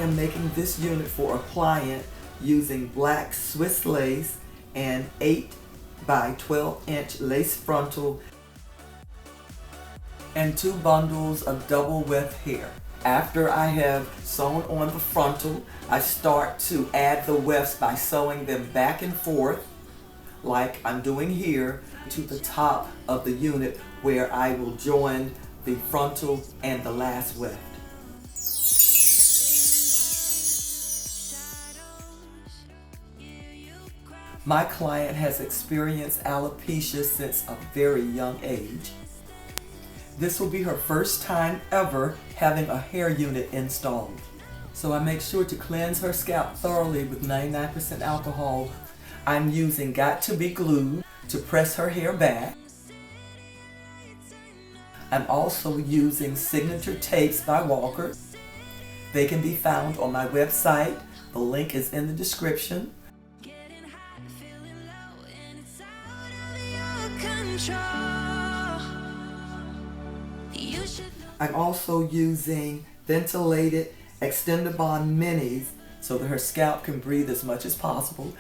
am making this unit for a client using black Swiss lace and 8 by 12-inch lace frontal and 2 bundles of double width hair. After I have sewn on the frontal, I start to add the wefts by sewing them back and forth like I'm doing here to the top of the unit where I will join the frontal and the last weft. My client has experienced alopecia since a very young age. This will be her first time ever having a hair unit installed. So I make sure to cleanse her scalp thoroughly with 99% alcohol. I'm using Got2b glue to press her hair back. I'm also using signature tapes by Walker. They can be found on my website. The link is in the description. I'm also using ventilated Extendabond minis so that her scalp can breathe as much as possible.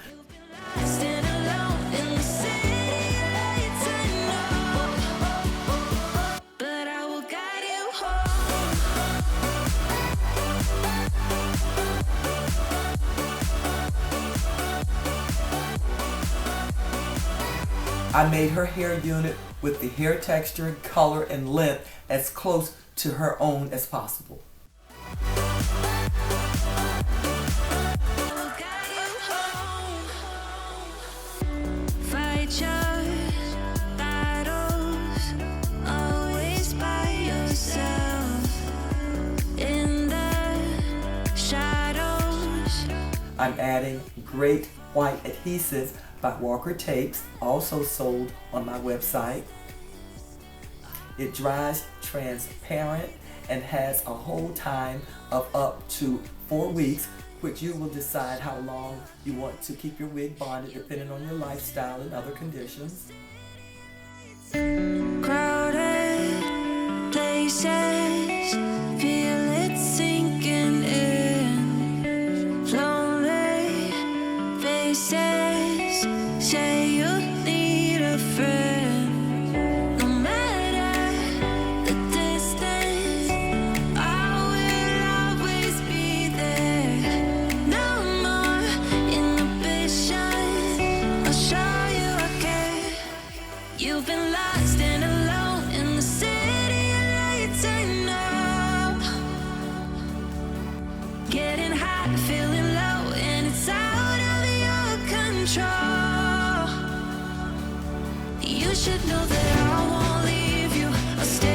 I made her hair unit with the hair texture, color, and length as close to her own as possible. I'm adding Great White Adhesive by Walker Tapes, also sold on my website. It dries transparent and has a hold time of up to 4 weeks, which you will decide how long you want to keep your wig bonded depending on your lifestyle and other conditions. Crowded places, feel it sinking in. Lonely faces, say you need a friend. No matter the distance, I will always be there. No more inhibition, I'll show you I care. You've been lost and alone in the city of lights, I know. Getting high, feeling low, and it's out of your control. You should know that I won't leave you. I'll stay